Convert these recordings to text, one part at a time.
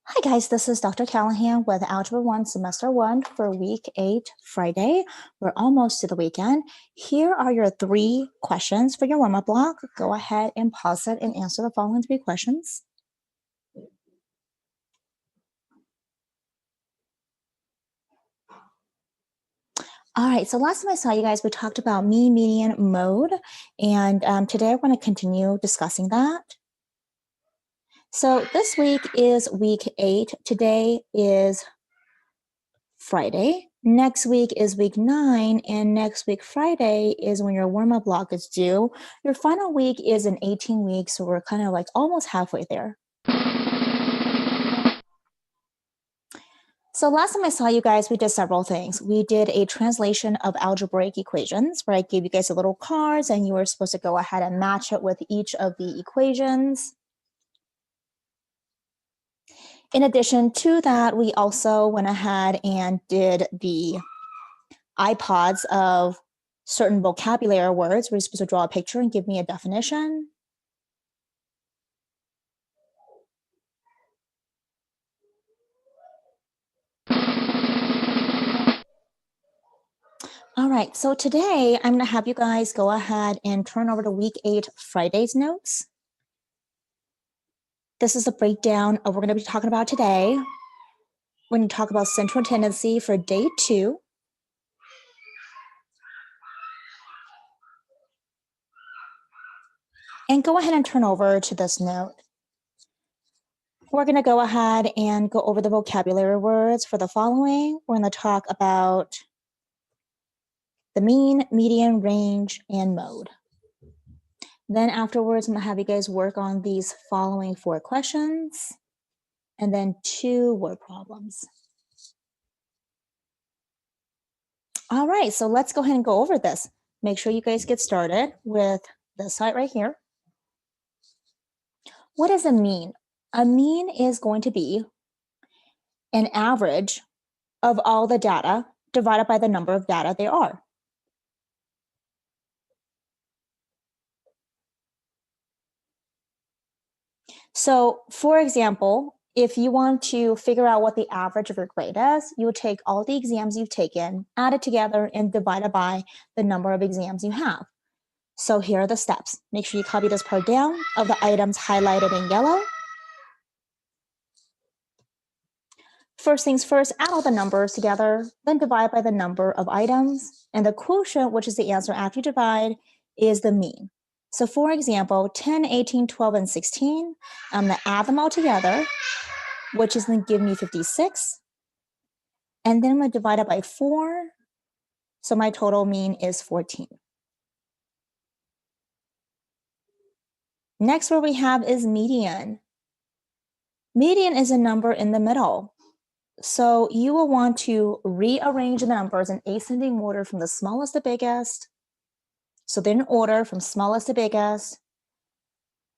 Hi guys, this is Dr. Callahan with Algebra 1 Semester 1 for week 8, Friday. We're almost to the weekend. Here are your 3 questions for your warm-up block. Go ahead and pause it and answer the following 3 questions. All right, so last time I saw you guys, we talked about mean, median, mode, and today we're going to continue discussing that. So this week is week 8. Today is Friday. Next week is week 9, and next week Friday is when your warm-up block is due. Your final week is in 18 weeks, so we're kind of like almost halfway there. So last time I saw you guys, we did several things. We did a translation of algebraic equations where I gave you guys a little cards and you were supposed to go ahead and match it with each of the equations. In addition to that, we also went ahead and did the iPods of certain vocabulary words. We're supposed to draw a picture and give me a definition. All right, so today I'm going to have you guys go ahead and turn over to week 8 Friday's notes. This is a breakdown of what we're going to be talking about today. We're going to talk about central tendency for day 2. And go ahead and turn over to this note. We're going to go ahead and go over the vocabulary words for the following. We're going to talk about the mean, median, range, and mode. Then afterwards, I'm going to have you guys work on these following 4 questions and then 2 word problems. All right, so let's go ahead and go over this. Make sure you guys get started with this side right here. What does a mean? A mean is going to be an average of all the data divided by the number of data there are. So for example, if you want to figure out what the average of your grade is, you would take all the exams you've taken, add it together, and divide it by the number of exams you have. So here are the steps. Make sure you copy this part down of the items highlighted in yellow. First things first, add all the numbers together, then divide by the number of items. And the quotient, which is the answer after you divide, is the mean. So for example, 10, 18, 12, and 16, I'm going to add them all together, which is going to give me 56. And then I'm going to divide it by 4. So my total mean is 14. Next, what we have is median. Median is a number in the middle. So you will want to rearrange the numbers in ascending order from the smallest to biggest. So they're in order from smallest to biggest.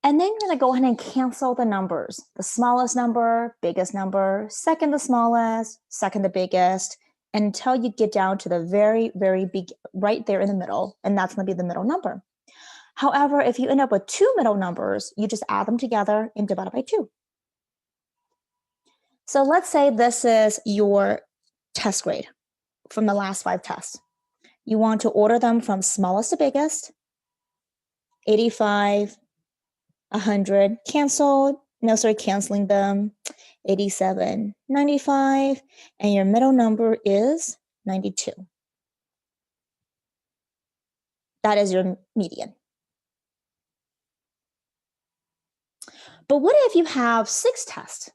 And then you're going to go ahead and cancel the numbers. The smallest number, biggest number, second to smallest, second to biggest, until you get down to the very, very big, right there in the middle, and that's going to be the middle number. However, if you end up with 2 middle numbers, you just add them together and divide it by 2. So let's say this is your test grade from the last 5 tests. You want to order them from smallest to biggest, 85, 100, canceled, no, sorry, canceling them, 87, 95, and your middle number is 92. That is your median. But what if you have 6 tests?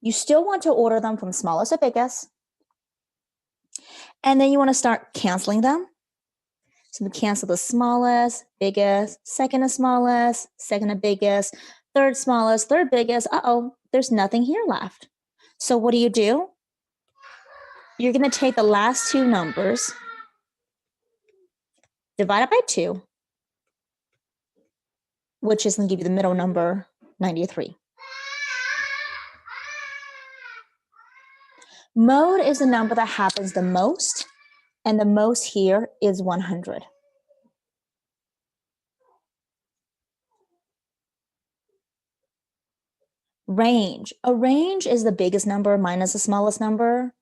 You still want to order them from smallest to biggest, and then you want to start canceling them. So we cancel the smallest, biggest, second to smallest, second to biggest, third smallest, third biggest. Uh-oh, there's nothing here left. So what do? You're going to take the last 2 numbers, divide it by 2, which is going to give you the middle number, 93. Mode is the number that happens the most, and the most here is 100. Range. A range is the biggest number minus the smallest number.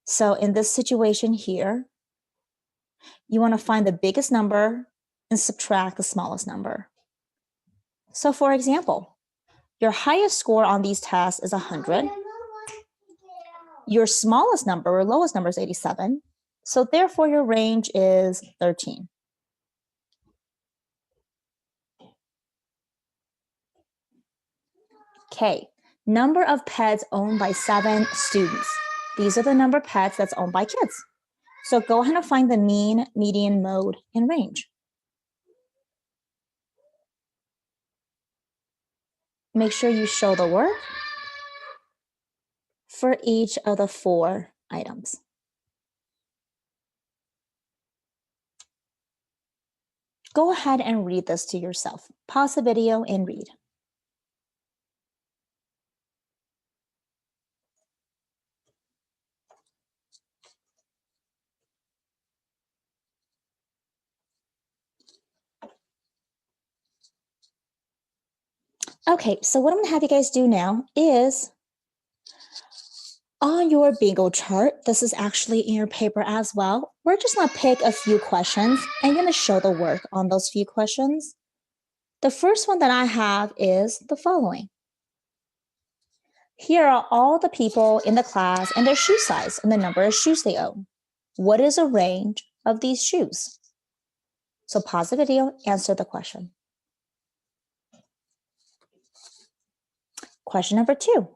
So in this situation here, you want to find the biggest number and subtract the smallest number. So for example, your highest score on these tests is 100. Your smallest number or lowest number is 87. So therefore your range is 13. Okay, number of pets owned by 7 students. These are the number of pets that's owned by kids. So go ahead and find the mean, median, mode, and range. Make sure you show the work for each of the 4 items. Go ahead and read this to yourself. Pause the video and read. Okay, so what I'm going to have you guys do now is on your bingo chart, this is actually in your paper as well. We're just going to pick a few questions and you're going to show the work on those few questions. The first one that I have is the following. Here are all the people in the class and their shoe size and the number of shoes they own. What is a range of these shoes? So pause the video, answer the question. Question number 2.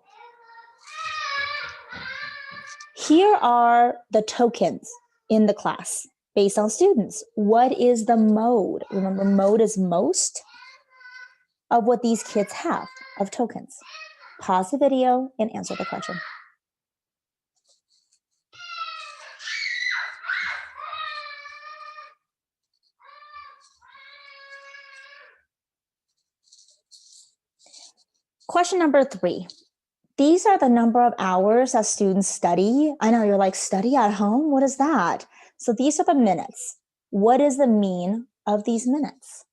Here are the tokens in the class based on students. What is the mode? Remember, mode is most of what these kids have of tokens. Pause the video and answer the question. Question number 3. These are the number of hours that students study. I know you're like, study at home? What is that? So these are the minutes. What is the mean of these minutes?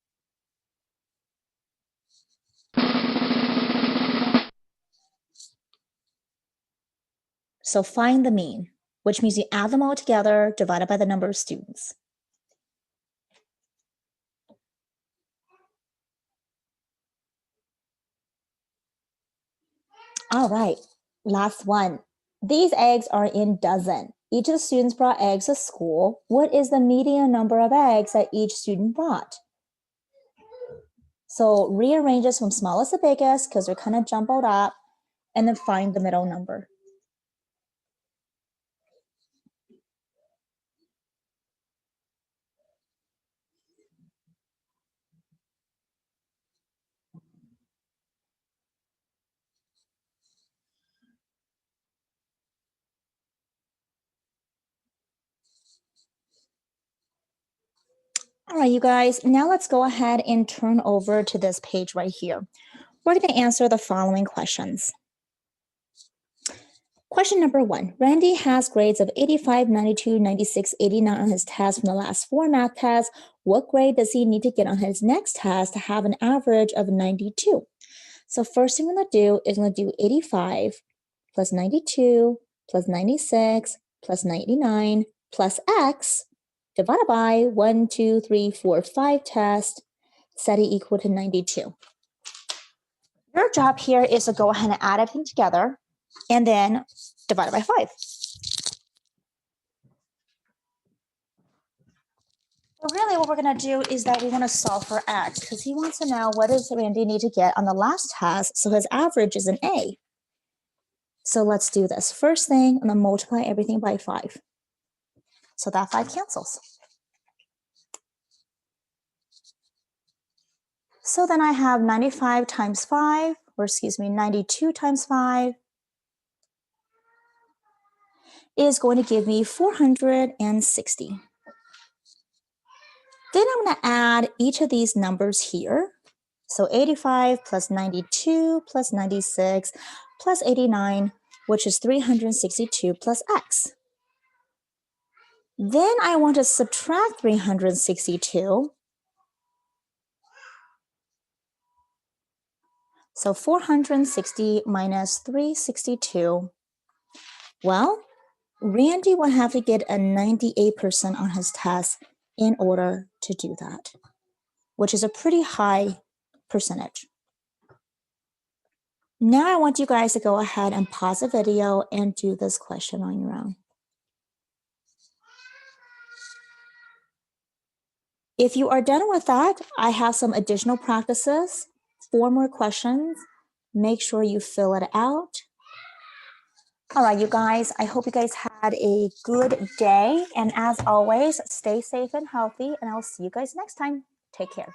So find the mean, which means you add them all together, divided by the number of students. All right, last one. These eggs are in dozen. Each of the students brought eggs to school. What is the median number of eggs that each student brought? So rearrange this from smallest to biggest because they're kind of jumbled up, and then find the middle number. All right, you guys, now let's go ahead and turn over to this page right here. We're going to answer the following questions. Question number 1, Randy has grades of 85, 92, 96, 89 on his test from the last 4 math tests. What grade does he need to get on his next test to have an average of 92? So first thing I'm going to do is I'm going to do 85 plus 92 plus 96 plus 99 plus x divided by 1, 2, 3, 4, 5 test, set it equal to 92. Your job here is to go ahead and add everything together and then divide it by 5. But really what we're going to do is that we want to solve for x because he wants to know what does Randy need to get on the last test so his average is an A. So let's do this. First thing, I'm going to multiply everything by 5. So that 5 cancels. So then I have 95 times 5, or excuse me, 92 times 5 is going to give me 460. Then I'm going to add each of these numbers here. So 85 plus 92 plus 96 plus 89, which is 362 plus x. Then I want to subtract 362 So 460 minus 362. Well, Randy would have to get a 98% on his test in order to do that, which is a pretty high percentage. Now I want you guys to go ahead and pause the video and do this question on your own. If you are done with that, I have some additional practices, 4 more questions. Make sure you fill it out. All right, you guys, I hope you guys had a good day. And as always, stay safe and healthy, and I'll see you guys next time. Take care.